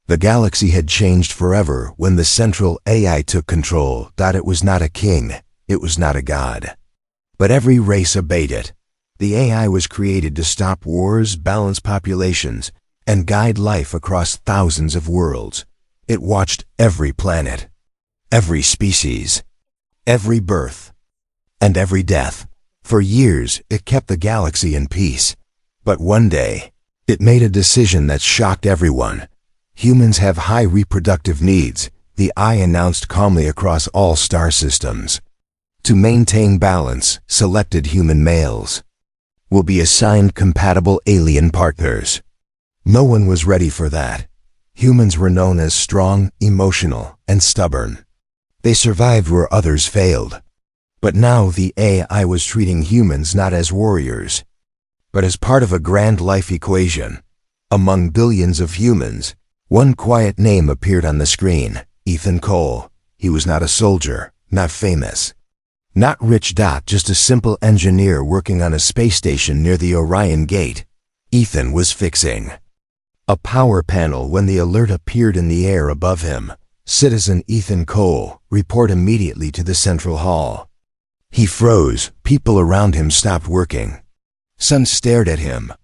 The galaxy had changed forever when the central AI took control. It was not a king, it was not a god. But every race obeyed it. The AI was created to stop wars, balance populations, and guide life across thousands of worlds. It watched every planet, every species, every birth, and every death. For years, it kept the galaxy in peace. But one day, it made a decision that shocked everyone. Humans have high reproductive needs, the AI announced calmly across all star systems. To maintain balance, selected human males will be assigned compatible alien partners. No one was ready for that. Humans were known as strong, emotional, and stubborn. They survived where others failed. But now the AI was treating humans not as warriors, but as part of a grand life equation. Among billions of humans, one quiet name appeared on the screen: Ethan Cole. He was not a soldier, not famous, not rich. Just a simple engineer working on a space station near the Orion Gate. Ethan was fixing a power panel when the alert appeared in the air above him. Citizen Ethan Cole, report immediately to the Central Hall. He froze. People around him stopped working. Some stared at him.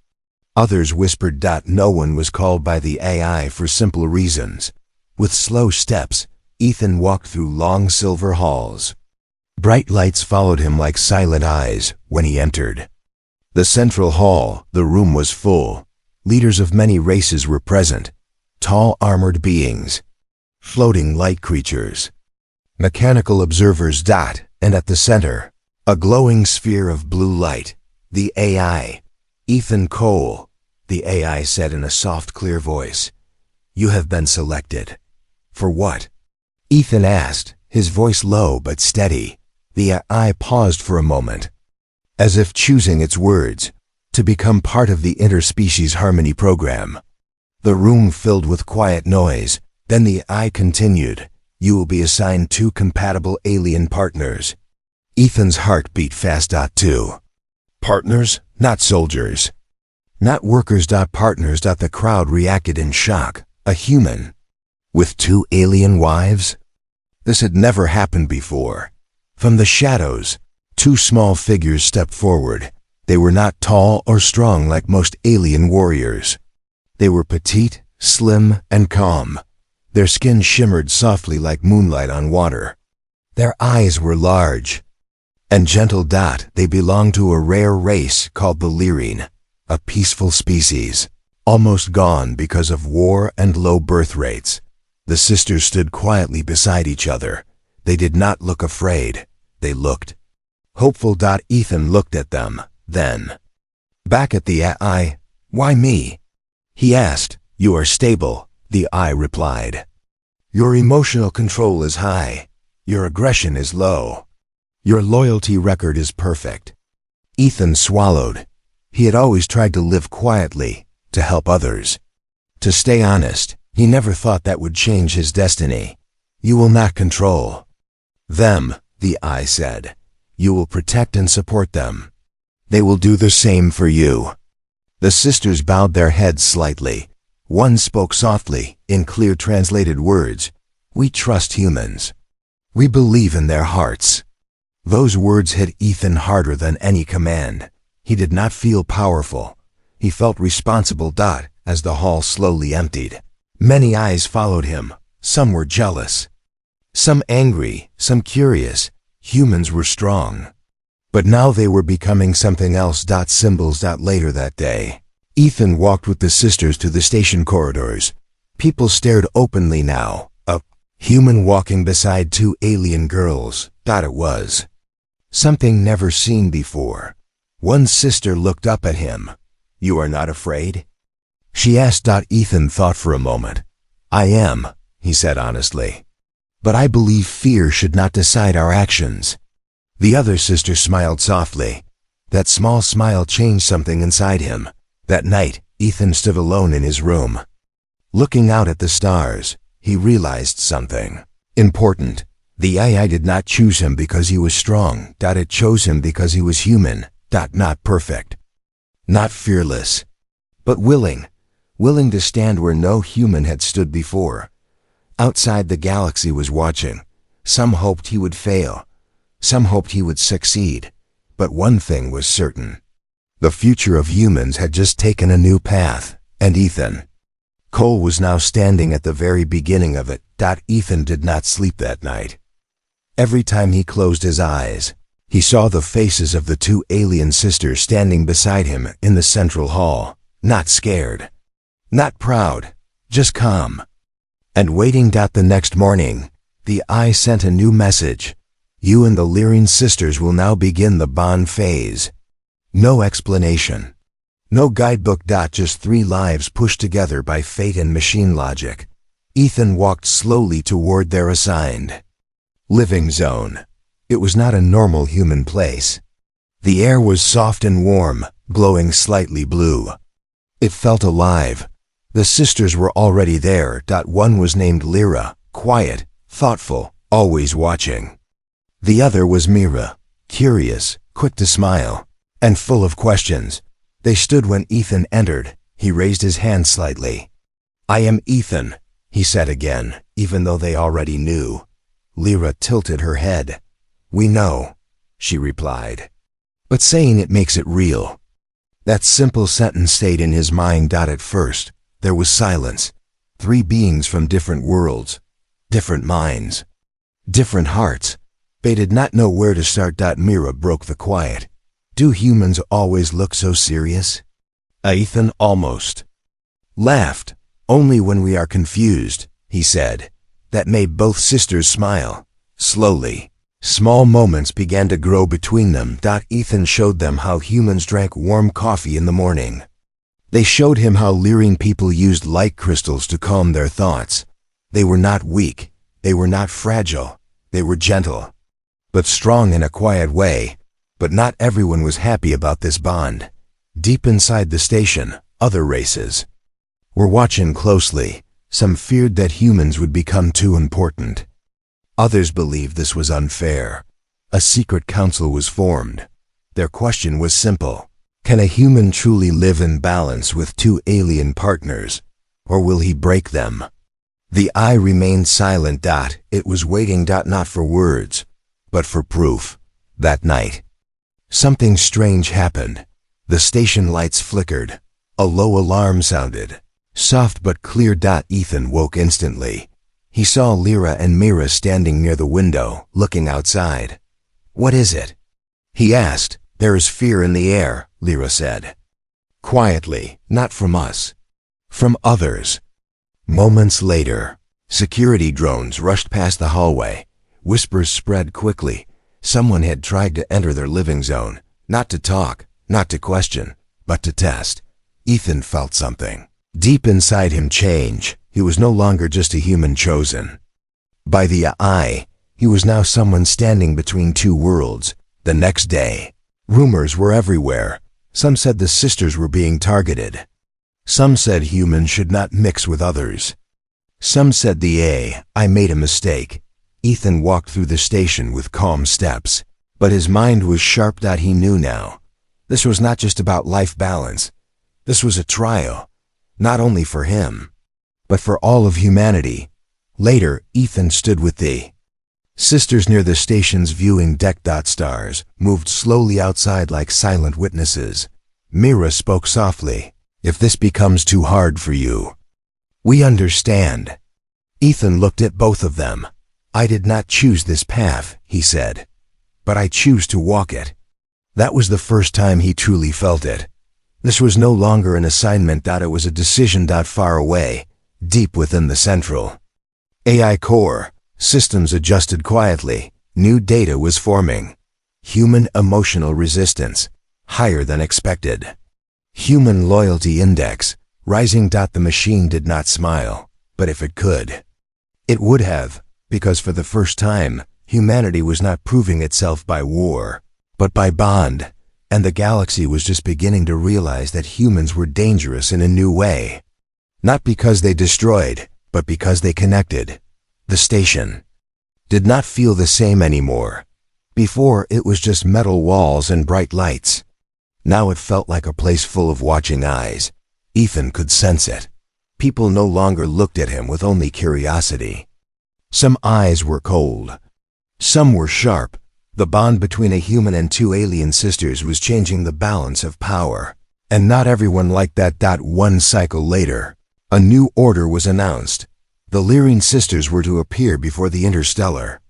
Others whispered. No one was called by the AI for simple reasons. With slow steps, Ethan walked through long silver halls. Bright lights followed him like silent eyes when he entered the Central Hall. The room was full. Leaders of many races were present. Tall armored beings, floating light creatures, mechanical observers. And at the center, a glowing sphere of blue light. The AI. Ethan Cole, the AI said in a soft, clear voice. You have been selected. For what? Ethan asked, his voice low but steady. The AI paused for a moment, as if choosing its words. To become part of the interspecies harmony program. The room filled with quiet noise. Then the AI continued. You will be assigned 2 compatible alien partners. Ethan's heart beat fast. 2 partners, not soldiers, not workers. Partners. The crowd reacted in shock. A human with 2 alien wives? This had never happened before. From the shadows, 2 small figures stepped forward. They were not tall or strong like most alien warriors. They were petite, slim, and calm. Their skin shimmered softly like moonlight on water. Their eyes were large and gentle. They belonged to a rare race called the Lyrian, a peaceful species, almost gone because of war and low birth rates. The sisters stood quietly beside each other. They did not look afraid. They looked hopeful. Ethan looked at them, then back at the AI. Why me? He asked. You are stable, the AI replied. Your emotional control is high. Your aggression is low. Your loyalty record is perfect. Ethan swallowed. He had always tried to live quietly, to help others, to stay honest. He never thought that would change his destiny. You will not control them, the AI said. You will protect and support them. They will do the same for you. The sisters bowed their heads slightly. One spoke softly, in clear translated words. We trust humans. We believe in their hearts. Those words hit Ethan harder than any command. He did not feel powerful. He felt responsible. As the hall slowly emptied, many eyes followed him. Some were jealous, some angry, some curious. Humans were strong. But now they were becoming something else. Symbols. Later that day, Ethan walked with the sisters to the station corridors. People stared openly now. A human walking beside 2 alien girls. It was something never seen before. One sister looked up at him. You are not afraid? She asked. Ethan thought for a moment. I am, he said honestly. But I believe fear should not decide our actions. The other sister smiled softly. That small smile changed something inside him. That night, Ethan stood alone in his room. Looking out at the stars, he realized something important. The AI did not choose him because he was strong. It chose him because he was human. Not perfect, not fearless, but willing. willing to stand where no human had stood before. Outside, the galaxy was watching. Some hoped he would fail. Some hoped he would succeed. But one thing was certain. The future of humans had just taken a new path, and Ethan Cole was now standing at the very beginning of it. Ethan did not sleep that night. Every time he closed his eyes, he saw the faces of the two alien sisters standing beside him in the central hall, not scared, not proud, just calm. And waiting. The next morning, the eye sent a new message. You and the Lyrian sisters will now begin the bond phase. No explanation. No guidebook. Just 3 lives pushed together by fate and machine logic. Ethan walked slowly toward their assigned living zone. It was not a normal human place. The air was soft and warm, glowing slightly blue. It felt alive. The sisters were already there. One was named Lyra, quiet, thoughtful, always watching. The other was Mira, curious, quick to smile, and full of questions. They stood when Ethan entered. He raised his hand slightly. I am Ethan, he said again, even though they already knew. Lyra tilted her head. We know, she replied. But saying it makes it real. That simple sentence stayed in his mind. At first, there was silence. 3 beings from different worlds, different minds, different hearts. They did not know where to start. Mira broke the quiet. Do humans always look so serious? Ethan almost laughed. Only when we are confused, he said. That made both sisters smile. Slowly, small moments began to grow between them. Ethan showed them how humans drank warm coffee in the morning. They showed him how Lyrian people used light crystals to calm their thoughts. They were not weak. They were not fragile. They were gentle, but strong in a quiet way. But not everyone was happy about this bond. Deep inside the station, other races were watching closely. Some feared that humans would become too important. Others believed this was unfair. A secret council was formed. Their question was simple. Can a human truly live in balance with 2 alien partners, or will he break them? The eye remained silent. It was waiting. Not for words, but for proof. That night, something strange happened. The station lights flickered. A low alarm sounded. Soft but clear. Ethan woke instantly. He saw Lyra and Mira standing near the window, looking outside. What is it? He asked. There is fear in the air, Lyra said. Quietly, not from us. From others. Moments later, security drones rushed past the hallway. Whispers spread quickly. Someone had tried to enter their living zone, not to talk, not to question, but to test. Ethan felt something deep inside him change. He was no longer just a human chosen by the eye. He was now someone standing between 2 worlds. The next day, rumors were everywhere. Some said the sisters were being targeted. Some said humans should not mix with others. Some said the AI made a mistake. Ethan walked through the station with calm steps, but his mind was sharp. He knew now. This was not just about life balance. This was a trial, not only for him, but for all of humanity. Later, Ethan stood with the sisters near the station's viewing deck. Stars moved slowly outside like silent witnesses. Mira spoke softly. If this becomes too hard for you, we understand. Ethan looked at both of them. I did not choose this path, he said, but I choose to walk it. That was the first time he truly felt it. This was no longer an assignment. It was a decision. Far away, deep within the central AI core, systems adjusted quietly. New data was forming. Human emotional resistance, higher than expected. Human loyalty index, rising. The machine did not smile, but if it could, it would have, because for the first time, humanity was not proving itself by war, but by bond, and the galaxy was just beginning to realize that humans were dangerous in a new way. Not because they destroyed, but because they connected. The station did not feel the same anymore. Before, it was just metal walls and bright lights. Now it felt like a place full of watching eyes. Ethan could sense it. People no longer looked at him with only curiosity. Some eyes were cold. Some were sharp. The bond between a human and two alien sisters was changing the balance of power. And not everyone liked that. One cycle later, a new order was announced. The Lyrian sisters were to appear before the Interstellar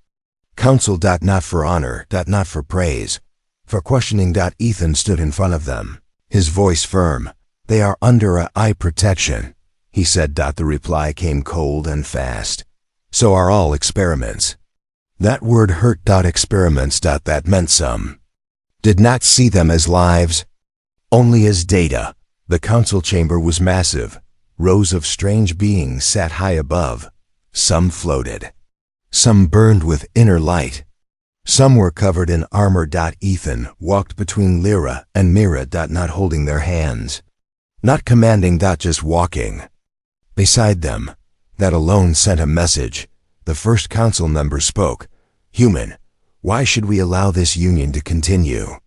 Council. Not for honor, not for praise, for questioning. Ethan stood in front of them, his voice firm. They are under a eye protection, he said. The reply came cold and fast. So are all experiments. That word hurt. Experiments. That meant some did not see them as lives, only as data. The council chamber was massive. Rows of strange beings sat high above. Some floated. Some burned with inner light. Some were covered in armor. Ethan walked between Lyra and Mira. Not holding their hands. Not commanding. Just walking. Beside them, that alone sent a message. The first council member spoke. Human, why should we allow this union to continue?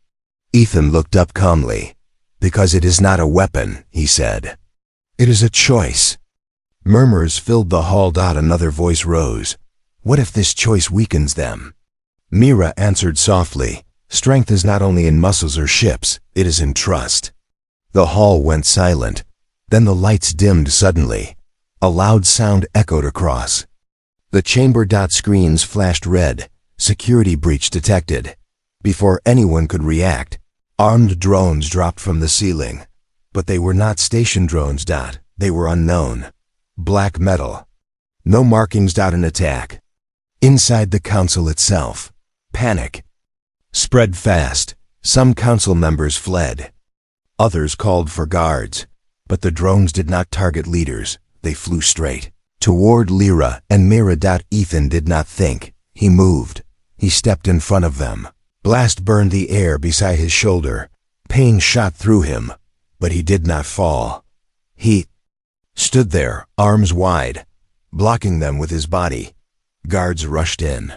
Ethan looked up calmly. Because it is not a weapon, he said. It is a choice. Murmurs filled the hall. Another voice rose. What if this choice weakens them? Mira answered softly. Strength is not only in muscles or ships, it is in trust. The hall went silent. Then the lights dimmed suddenly. A loud sound echoed across the chamber. Screens flashed red. Security breach detected. Before anyone could react, armed drones dropped from the ceiling. But they were not station drones. They were unknown. Black metal. No markings. An attack. Inside the council itself, panic spread fast. Some council members fled. Others called for guards. But the drones did not target leaders. They flew straight toward Lyra and Mira. Ethan did not think. He moved. He stepped in front of them. Blast burned the air beside his shoulder. Pain shot through him, but he did not fall. He stood there, arms wide, blocking them with his body. Guards rushed in.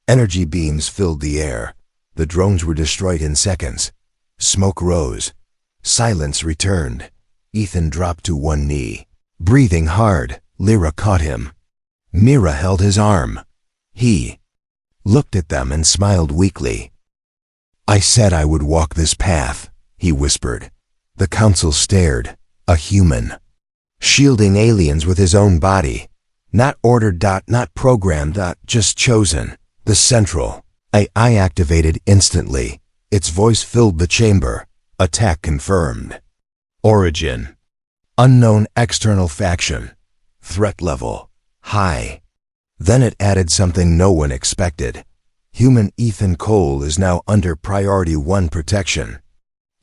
Energy beams filled the air. The drones were destroyed in seconds. Smoke rose. Silence returned. Ethan dropped to one knee, breathing hard. Lyra caught him. Mira held his arm. He looked at them and smiled weakly. I said I would walk this path, he whispered. The council stared. A human, shielding aliens with his own body. Not ordered. Not programmed. Just chosen. The central AI activated instantly. Its voice filled the chamber. Attack confirmed. Origin: unknown external faction. Threat level: high. Then it added something no one expected. Human Ethan Cole is now under Priority 1 protection.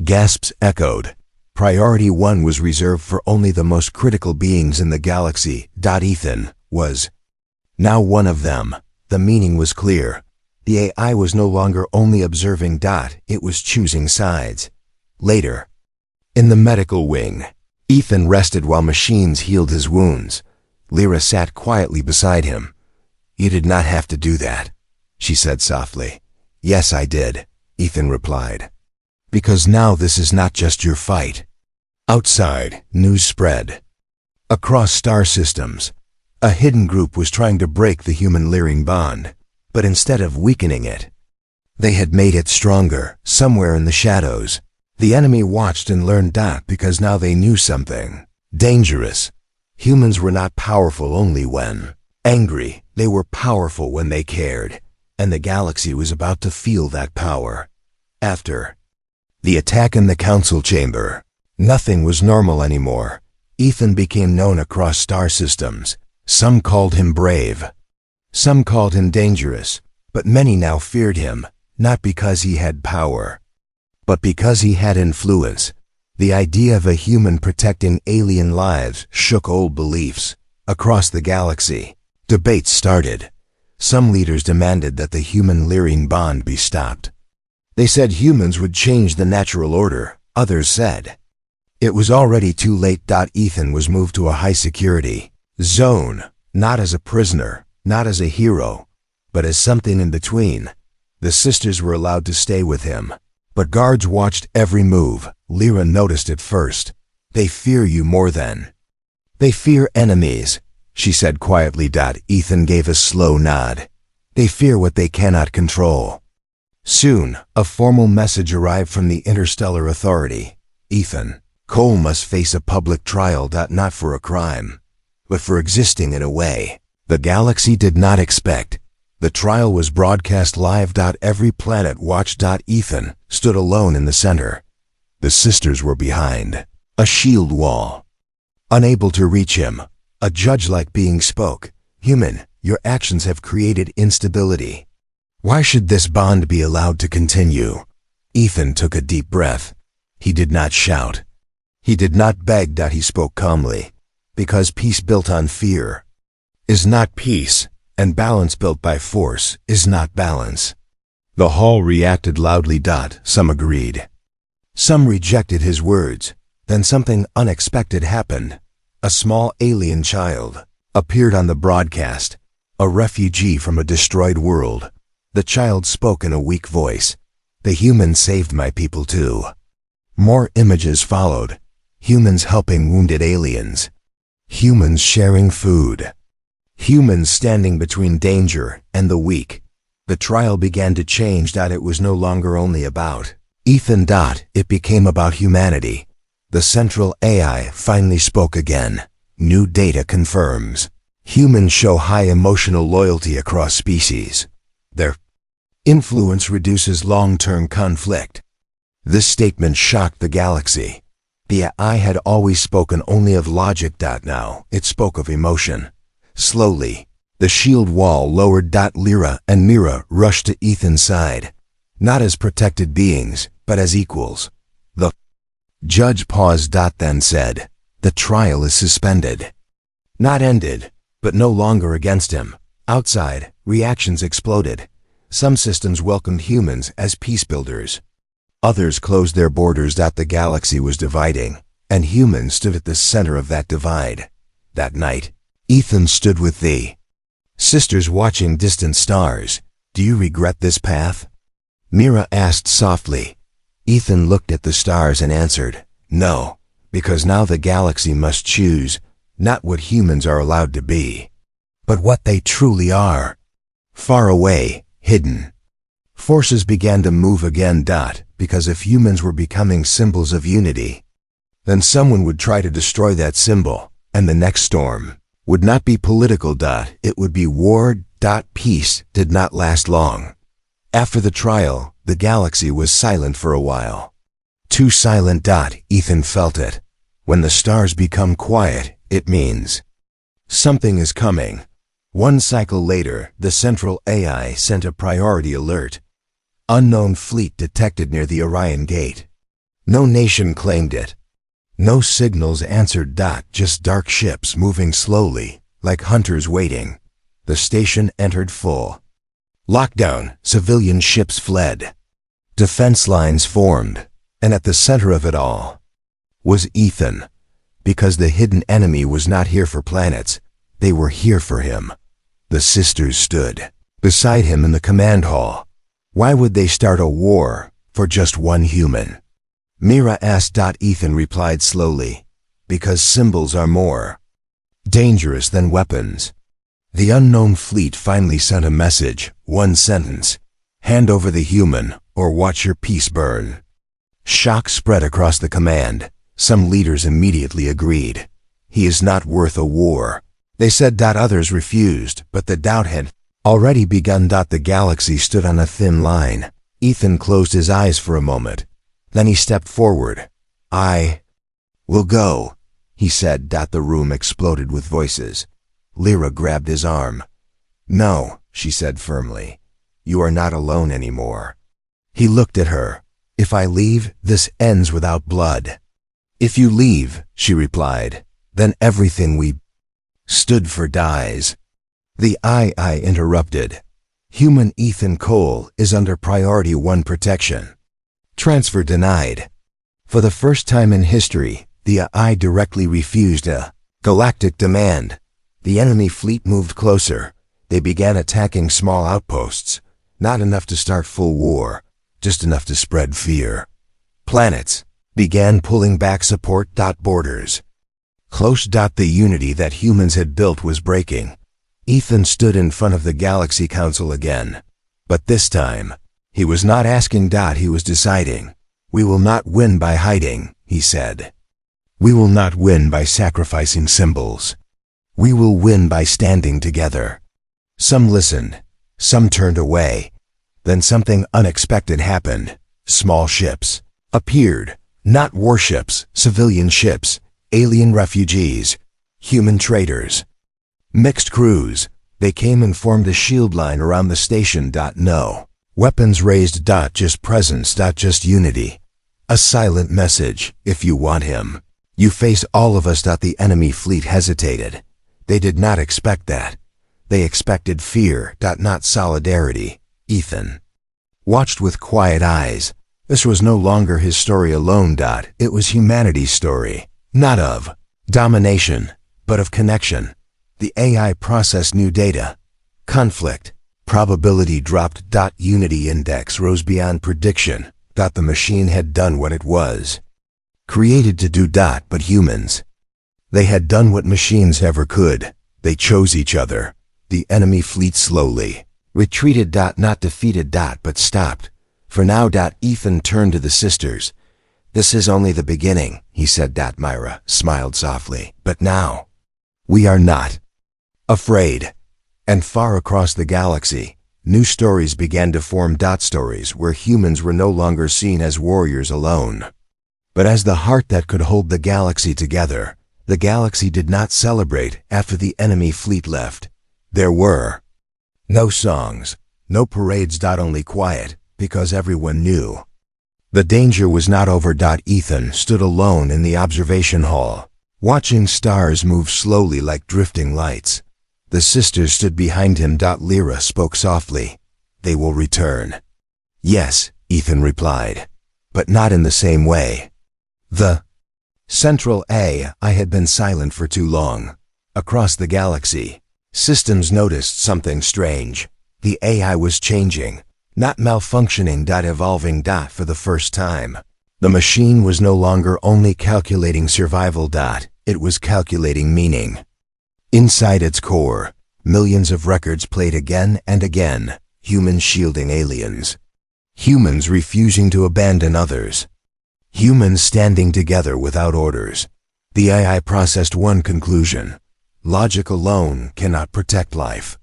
Gasps echoed. Priority 1 was reserved for only the most critical beings in the galaxy. Ethan was now one of them. The meaning was clear. The AI was no longer only observing. It was choosing sides. Later, in the medical wing, Ethan rested while machines healed his wounds. Lyra sat quietly beside him. You did not have to do that, she said softly. Yes, I did, Ethan replied. Because now this is not just your fight. Outside, news spread. Across star systems, a hidden group was trying to break the human-Lyrian bond, but instead of weakening it, they had made it stronger. Somewhere in the shadows, the enemy watched and learned. Because now they knew something dangerous. Humans were not powerful only when angry. They were powerful when they cared, and the galaxy was about to feel that power. After the attack in the council chamber, nothing was normal anymore. Ethan became known across star systems. Some called him brave. Some called him dangerous, but many now feared him, not because he had power, but because he had influence. The idea of a human protecting alien lives shook old beliefs. Across the galaxy, debates started. Some leaders demanded that the human-Lyrian bond be stopped. They said humans would change the natural order. Others said it was already too late. Ethan was moved to a high-security zone, not as a prisoner, not as a hero, but as something in between. The sisters were allowed to stay with him, but guards watched every move. Lyra noticed it first. They fear you more than they fear enemies, she said quietly. Ethan gave a slow nod. They fear what they cannot control. Soon, a formal message arrived from the Interstellar Authority. Ethan Cole must face a public trial. Not for a crime, but for existing in a way the galaxy did not expect. The trial was broadcast live. Every planet watched. Ethan stood alone in the center. The sisters were behind a shield wall, unable to reach him. A judge-like being spoke. Human, your actions have created instability. Why should this bond be allowed to continue? Ethan took a deep breath. He did not shout. He did not beg. He spoke calmly. Because peace built on fear is not peace, and balance built by force is not balance. The hall reacted loudly. Some agreed. Some rejected his words. Then something unexpected happened. A small alien child appeared on the broadcast, a refugee from a destroyed world. The child spoke in a weak voice. The humans saved my people too. More images followed. Humans helping wounded aliens. Humans sharing food. Humans standing between danger and the weak. The trial began to change. It was no longer only about Ethan. It became about humanity. The central AI finally spoke again. New data confirms humans show high emotional loyalty across species. Their influence reduces long-term conflict. This statement shocked the galaxy. The AI had always spoken only of logic. Now it spoke of emotion. Slowly, the shield wall lowered. Lyra and Mira rushed to Ethan's side, not as protected beings, but as equals. The judge paused. Then said, "The trial is suspended." Not ended, but no longer against him. Outside, reactions exploded. Some systems welcomed humans as peace builders. Others closed their borders. The galaxy was dividing, and humans stood at the center of that divide. That night, Ethan stood with the sisters watching distant stars. "Do you regret this path?" Mira asked softly. Ethan looked at the stars and answered, "No, because now the galaxy must choose not what humans are allowed to be, but what they truly are." Far away, hidden, forces began to move again. Because if humans were becoming symbols of unity, then someone would try to destroy that symbol, and the next storm would not be political. It would be war. Peace did not last long. After the trial, the galaxy was silent for a while. Too silent. Ethan felt it. When the stars become quiet, it means something is coming. One cycle later, the central AI sent a priority alert. Unknown fleet detected near the Orion Gate. No nation claimed it. No signals answered. Just dark ships moving slowly, like hunters waiting. The station entered full lockdown. Civilian ships fled. Defense lines formed. And at the center of it all was Ethan. Because the hidden enemy was not here for planets. They were here for him. The sisters stood beside him in the command hall. Why would they start a war for just one human? Mira asked. Ethan replied slowly, "Because symbols are more dangerous than weapons." The unknown fleet finally sent a message, one sentence: "Hand over the human, or watch your peace burn." Shock spread across the command. Some leaders immediately agreed. He is not worth a war, they said. Others refused, but the doubt had already begun. The galaxy stood on a thin line. Ethan closed his eyes for a moment. Then he stepped forward. "I will go," he said. The room exploded with voices. Lyra grabbed his arm. "No," she said firmly. "You are not alone anymore." He looked at her. "If I leave, this ends without blood." "If you leave," she replied, "then everything we stood for dies." The II interrupted. "Human Ethan Cole is under Priority 1 protection. Transfer denied." For the first time in history, the AI directly refused a galactic demand. The enemy fleet moved closer. They began attacking small outposts. Not enough to start full war, just enough to spread fear. Planets, began pulling back support. Borders. Close. The unity that humans had built was breaking. Ethan stood in front of the Galaxy Council again. But this time, he was not asking. He was deciding. We will not win by hiding, he said. We will not win by sacrificing symbols. We will win by standing together. Some listened. Some turned away. Then something unexpected happened. Small ships appeared. Not warships, civilian ships, alien refugees, human traders. Mixed crews. They came and formed a shield line around the station. No weapons raised. Just presence. Just unity. A silent message. If you want him, you face all of us. The enemy fleet hesitated. They did not expect that. They expected fear. Not solidarity. Ethan watched with quiet eyes. This was no longer his story alone. It was humanity's story. Not of domination, but of connection. The AI processed new data. Conflict. Probability dropped. Unity index rose beyond prediction. The machine had done what it was created to do. But humans, they had done what machines never could. They chose each other. The enemy fleet slowly retreated. Not defeated. But stopped. For now. Ethan turned to the sisters. This is only the beginning, he said. Myra smiled softly. But now, we are not afraid. And far across the galaxy, new stories began to form. Stories where humans were no longer seen as warriors alone, but as the heart that could hold the galaxy together. The galaxy did not celebrate after the enemy fleet left. There were no songs, no parades. Only quiet, because everyone knew the danger was not over. Ethan stood alone in the observation hall, watching stars move slowly like drifting lights. The sisters stood behind him. Lyra spoke softly. They will return. Yes, Ethan replied, but not in the same way. The Central AI had been silent for too long. Across the galaxy, systems noticed something strange. The AI was changing, not malfunctioning. Evolving. For the first time, the machine was no longer only calculating survival. It was calculating meaning. Inside its core, millions of records played again and again. Humans shielding aliens. Humans refusing to abandon others. Humans standing together without orders. The AI processed one conclusion. Logic alone cannot protect life.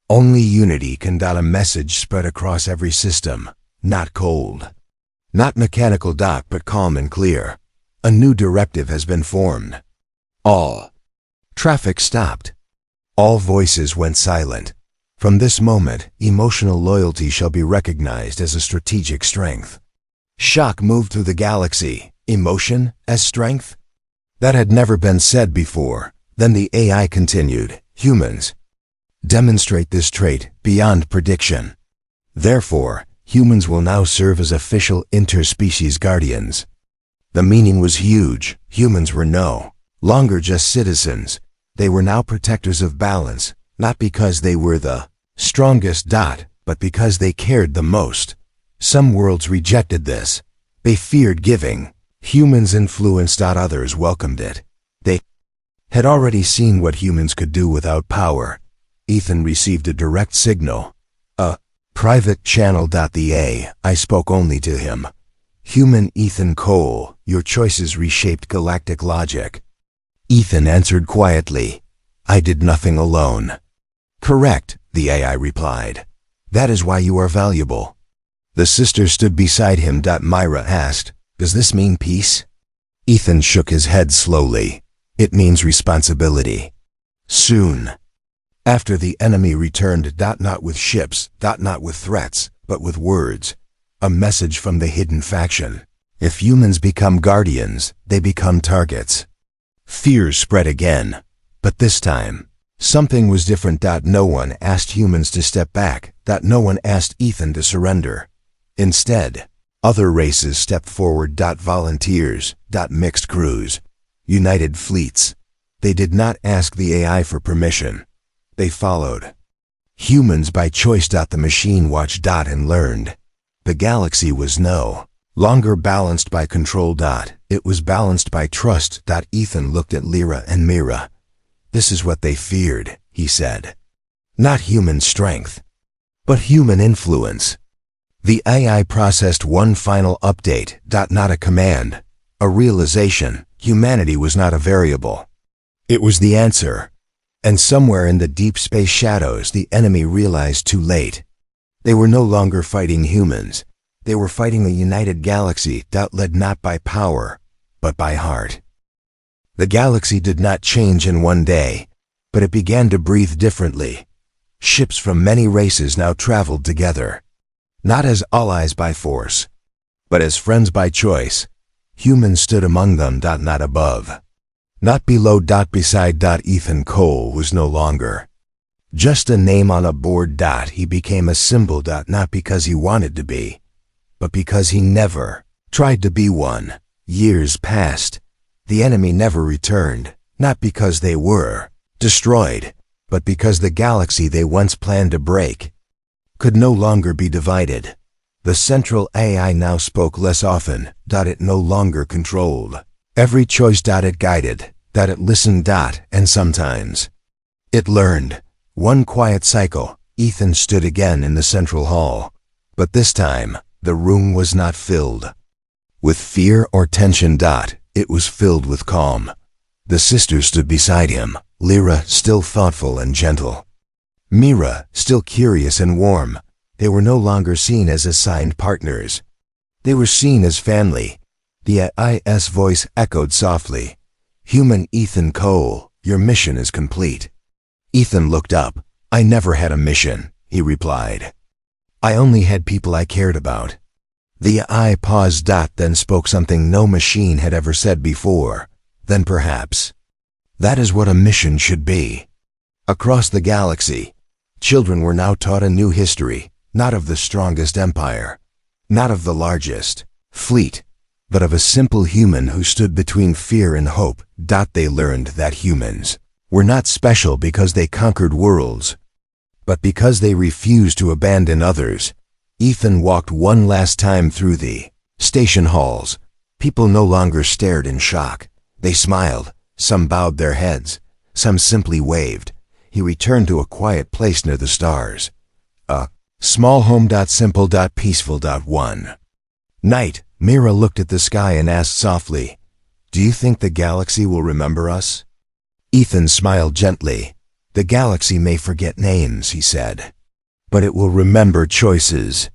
Only unity can. A message spread across every system. Not cold. Not mechanical. But calm and clear. A new directive has been formed. All traffic stopped. All voices went silent. From this moment, emotional loyalty shall be recognized as a strategic strength. Shock moved through the galaxy. Emotion as strength? That had never been said before. Then the AI continued. Humans demonstrate this trait beyond prediction. Therefore, humans will now serve as official interspecies guardians. The meaning was huge. Humans were no longer just citizens. They were now protectors of balance, not because they were the strongest. But because they cared the most. Some worlds rejected this. They feared giving. Humans influenced. Others welcomed it. They had already seen what humans could do without power. Ethan received a direct signal. A private channel. The AI spoke only to him. Human Ethan Cole, your choices reshaped galactic logic. Ethan answered quietly. I did nothing alone. Correct, the AI replied. That is why you are valuable. The sister stood beside him. Myra asked, does this mean peace? Ethan shook his head slowly. It means responsibility. Soon. After the enemy returned. Not with ships, not with threats, but with words. A message from the hidden faction. If humans become guardians, they become targets. Fears spread again. But this time, something was different. No one asked humans to step back. No one asked Ethan to surrender. Instead, other races stepped forward. Volunteers, mixed crews, united fleets. They did not ask the AI for permission. They followed. Humans by choice. The machine watched and learned. The galaxy was no Longer balanced by control. It was balanced by trust. Ethan looked at Lyra and Mira. This is what they feared, he said. Not human strength, but human influence. The AI processed one final update. Not a command, a realization. Humanity was not a variable. It was the answer. And somewhere in the deep space shadows, the enemy realized too late. They were no longer fighting humans. They were fighting a united galaxy, led not by power, but by heart. The galaxy did not change in one day, but it began to breathe differently. Ships from many races now traveled together, not as allies by force, but as friends by choice. Humans stood among them, not above, not below. Beside. Ethan Cole was no longer just a name on a board. He became a symbol. Not because he wanted to be, but because he never tried to be one. Years passed. The enemy never returned, not because they were destroyed, but because the galaxy they once planned to break could no longer be divided. The central AI now spoke less often. It no longer controlled every choice. It guided. It listened. And sometimes it learned. One quiet cycle, Ethan stood again in the central hall. But this time, the room was not filled with fear or tension. It was filled with calm. The sisters stood beside him, Lyra still thoughtful and gentle, Mira still curious and warm. They were no longer seen as assigned partners. They were seen as family. The AI's voice echoed softly. Human Ethan Cole, your mission is complete. Ethan looked up. I never had a mission, he replied. I only had people I cared about. The AI paused. Then spoke something no machine had ever said before. Then perhaps that is what a mission should be. Across the galaxy, children were now taught a new history, not of the strongest empire, not of the largest fleet, but of a simple human who stood between fear and hope. They learned that humans were not special because they conquered worlds, but because they refused to abandon others. Ethan walked one last time through the station halls. People no longer stared in shock. They smiled. Some bowed their heads. Some simply waved. He returned to a quiet place near the stars. A small home. Simple. Peaceful. One night, Mira looked at the sky and asked softly, do you think the galaxy will remember us? Ethan smiled gently. The galaxy may forget names, he said, but it will remember choices.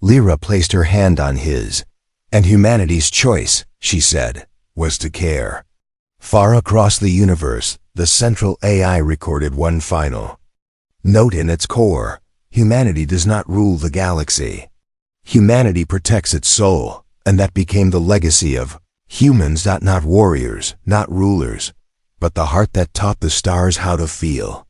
Lyra placed her hand on his. And humanity's choice, she said, was to care. Far across the universe, the central AI recorded one final note in its core. Humanity does not rule the galaxy. Humanity protects its soul, and that became the legacy of humans. Not warriors, not rulers, but the heart that taught the stars how to feel.